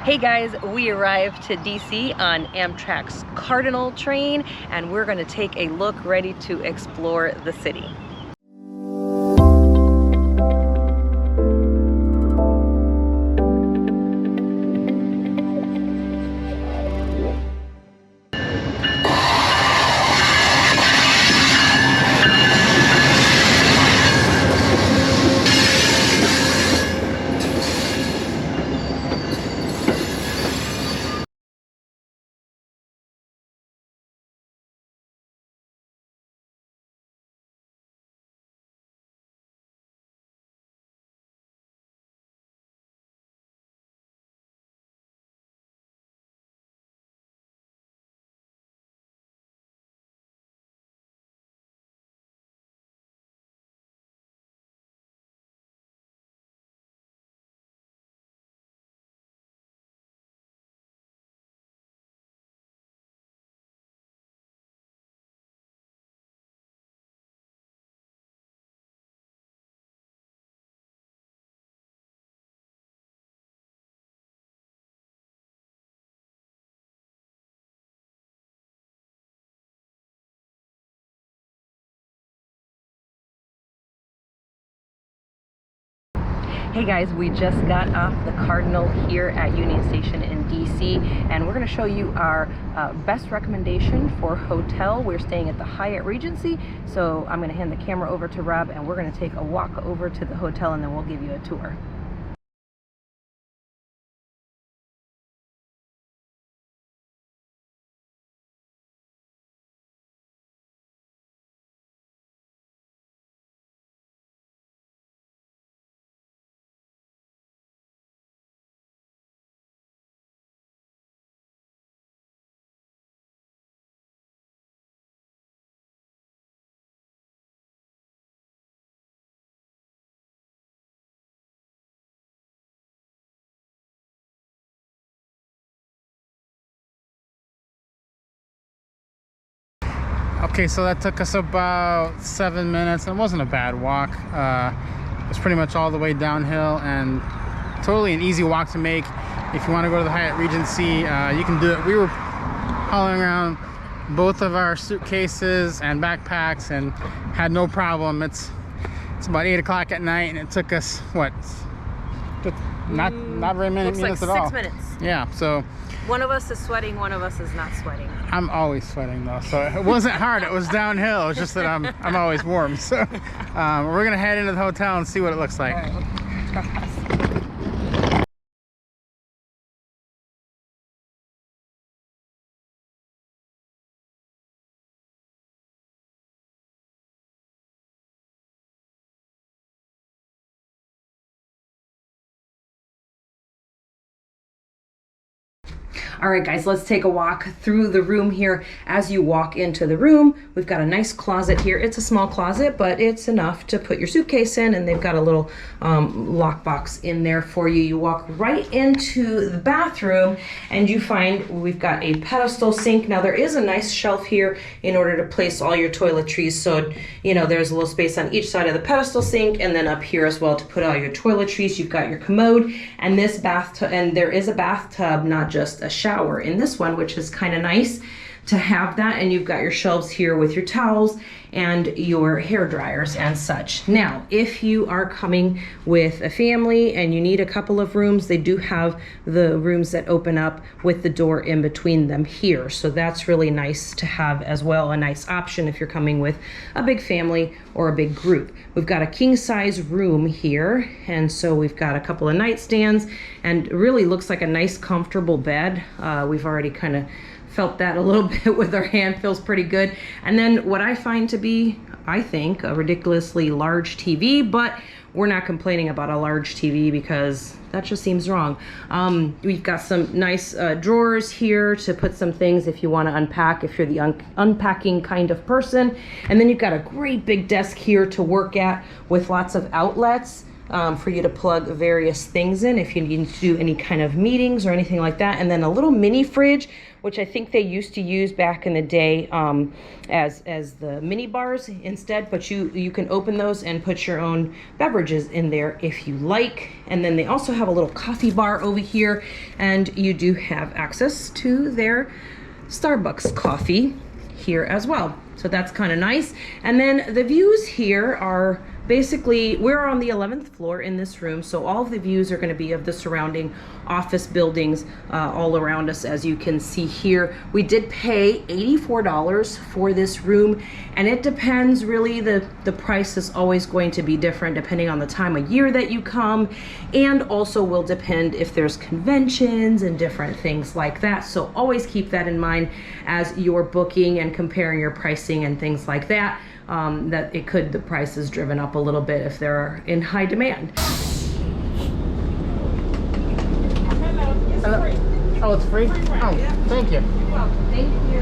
Hey guys, we arrived to DC on Amtrak's Cardinal train, and we're going to take a look, ready to explore the city. Hey guys, we just got off the Cardinal here at Union Station in DC, and we're going to show you our best recommendation for hotel. We're staying at the Hyatt Regency, so I'm going to hand the camera over to Rob, and we're going to take a walk over to the hotel, and then we'll give you a tour. Okay, so that took us about 7 minutes. It wasn't a bad walk. It was pretty much all the way downhill and totally an easy walk to make. If you want to go to the Hyatt Regency, you can do it. We were hauling around both of our suitcases and backpacks and had no problem. It's about 8 o'clock at night, and it took us what? Not very many minutes at all. 6 minutes. Yeah, so one of us is sweating, one of us is not sweating. I'm always sweating though, so it wasn't hard. It was downhill. It was just that I'm always warm. So we're gonna head into the hotel and see what it looks like. All right, guys, let's take a walk through the room here. As you walk into the room, we've got a nice closet here. It's a small closet, but it's enough to put your suitcase in, and they've got a little lockbox in there for you. You walk right into the bathroom, and you find we've got a pedestal sink. Now, there is a nice shelf here in order to place all your toiletries. So, you know, there's a little space on each side of the pedestal sink, and then up here as well to put all your toiletries. You've got your commode, and this bathtub, and there is a bathtub, not just a shower in this one, which is kind of nice to have that. And you've got your shelves here with your towels and your hair dryers and such. Now, if you are coming with a family and you need a couple of rooms, they do have the rooms that open up with the door in between them here. So that's really nice to have as well, a nice option if you're coming with a big family or a big group. We've got a king size room here, and so we've got a couple of nightstands, and it really looks like a nice comfortable bed. We've already kind of felt that a little bit with our hand. Feels pretty good. And then what I find to be, I think, a ridiculously large TV, but we're not complaining about a large TV because that just seems wrong. We've got some nice drawers here to put some things if you want to unpack, if you're the unpacking kind of person. And then you've got a great big desk here to work at with lots of outlets. for you to plug various things in if you need to do any kind of meetings or anything like that. And then a little mini fridge, which I think they used to use back in the day as the mini bars instead, but you can open those and put your own beverages in there if you like. And then they also have a little coffee bar over here, and you do have access to their Starbucks coffee here as well. So that's kind of nice. And then the views here are basically, we're on the 11th floor in this room, so all of the views are going to be of the surrounding office buildings all around us, as you can see here. We did pay $84 for this room, and it depends really, the price is always going to be different depending on the time of year that you come, and also will depend if there's conventions and different things like that. So always keep that in mind as you're booking and comparing your pricing and things like that. That the price is driven up a little bit if they're in high demand. Hello. Oh, it's free? Oh, thank you. You're welcome. Thank you.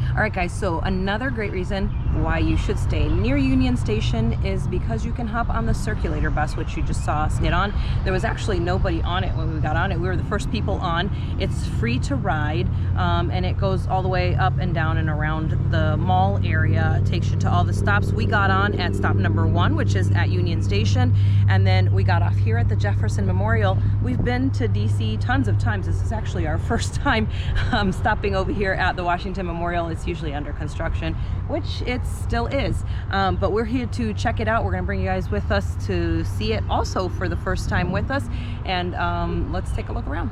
All right, guys, so another great reason why you should stay near Union Station is because you can hop on the circulator bus, which you just saw us get on. There was actually nobody on it when we got on it. We were the first people on. It's free to ride, and it goes all the way up and down and around the mall area. It takes you to all the stops. We got on at stop number 1, which is at Union Station, and then we got off here at the Jefferson Memorial. We've been to DC tons of times. This is actually our first time stopping over here at the Washington Memorial. It's usually under construction, which it still is, but we're here to check it out. We're going to bring you guys with us to see it also for the first time with us, and let's take a look around.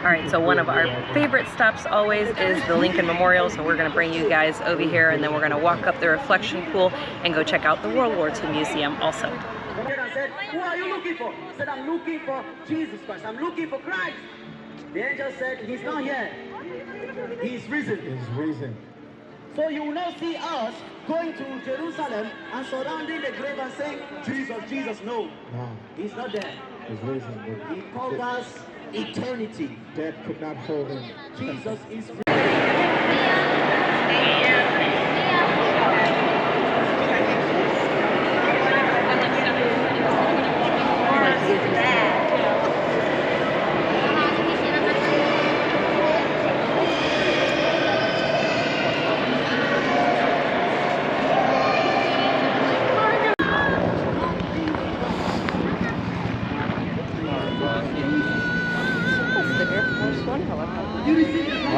All right, so one of our favorite stops always is the Lincoln Memorial, so we're going to bring you guys over here, and then we're going to walk up the reflection pool and go check out the World War II Museum also. I said, who are you looking for? I said, I'm looking for Jesus Christ. I'm looking for Christ. The angel said, he's not here. He's risen. He's risen. So you will not see us going to Jerusalem and surrounding the grave and saying, Jesus, Jesus. No. No. He's not there. He's risen. He called us eternity. Death could not hold him. Jesus is risen.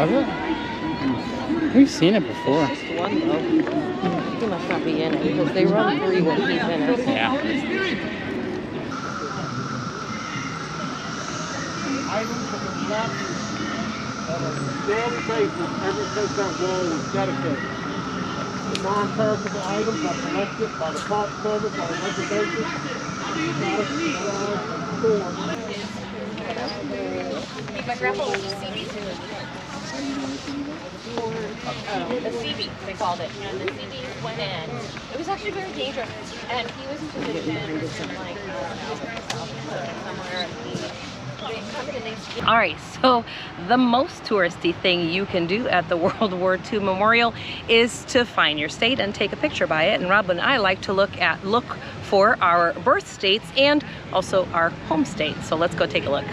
Was it? We've seen it before. Just one though. He must not be in it because they run 3 when he's in it. Yeah. Items of the statues that are dead faces ever since that wall was dedicated. The non-perishable items are collected by the Park Service on a regular basis. My grandpa was a CB too. The CB, they called it. And the CB went in. It was actually very dangerous. And he was positioned in like somewhere. All right, so the most touristy thing you can do at the World War II Memorial is to find your state and take a picture by it. And Rob and I like to look for our birth states and also our home state. So let's go take a look.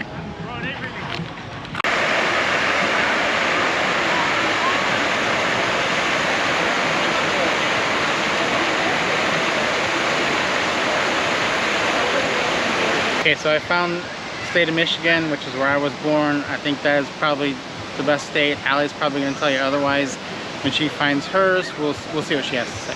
Okay, so I found the state of Michigan, which is where I was born. I think that is probably the best state. Allie's probably going to tell you otherwise. When she finds hers, we'll see what she has to say.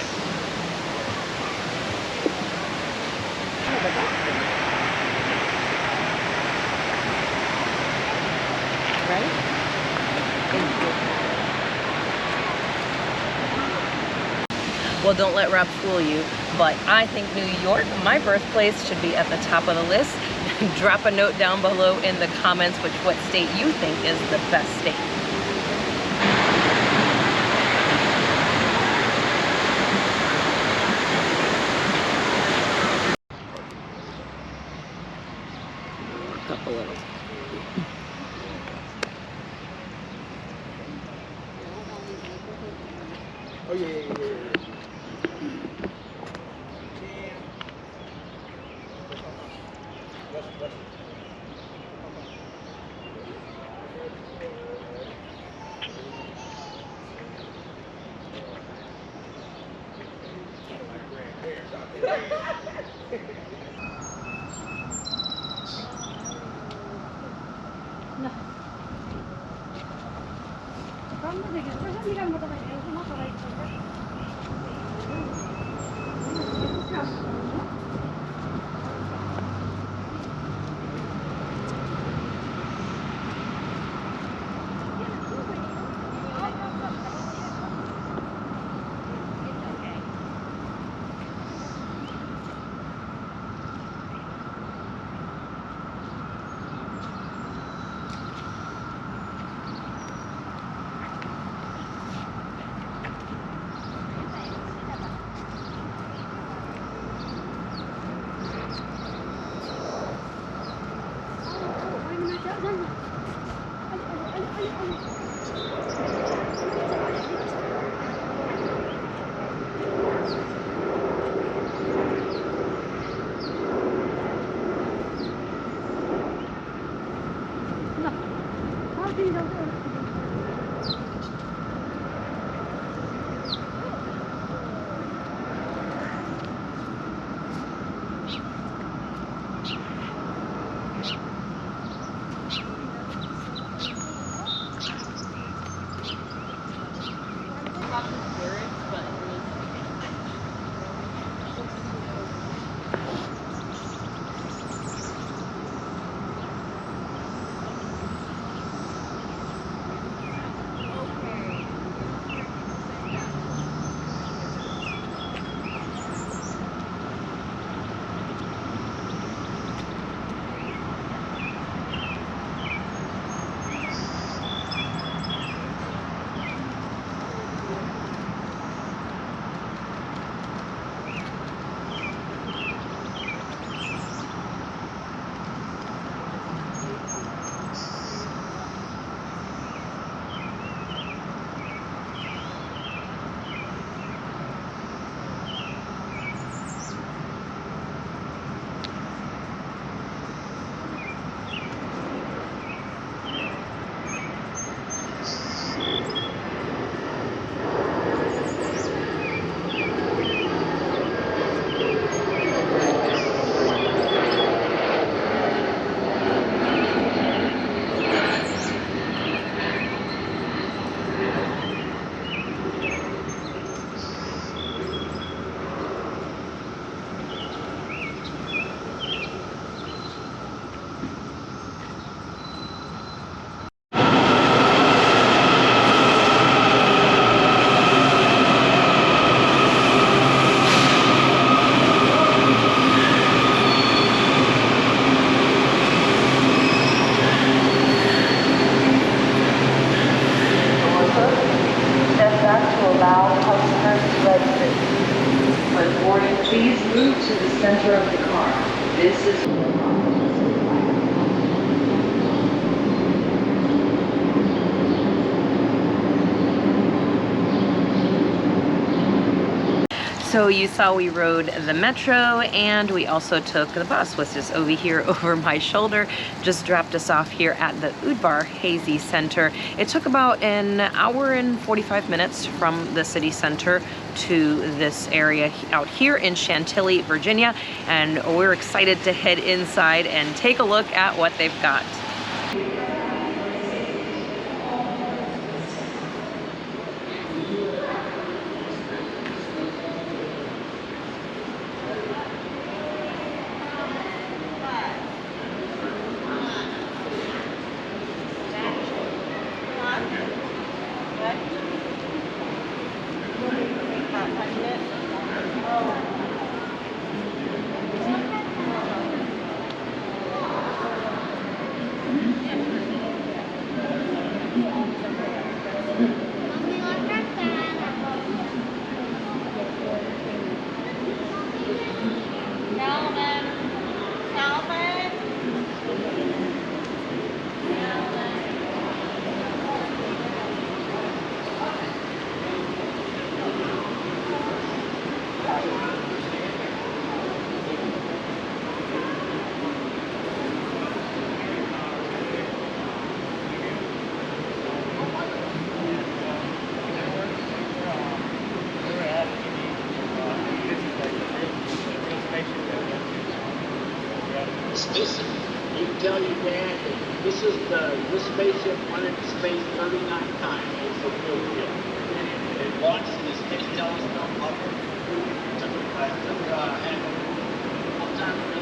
Well, don't let Rob fool you, but I think New York, my birthplace, should be at the top of the list. Drop a note down below in the comments what state you think is the best state. Up a little. Oh yeah. So you saw we rode the metro, and we also took the bus, which is over here over my shoulder. Just dropped us off here at the Udvar-Hazy Center. It took about an hour and 45 minutes from the city center to this area out here in Chantilly, Virginia, and we're excited to head inside and take a look at what they've got. This, you can tell your dad that this spaceship went into space 39 times. It's a real deal. It launched the space telescope up. Took a long time to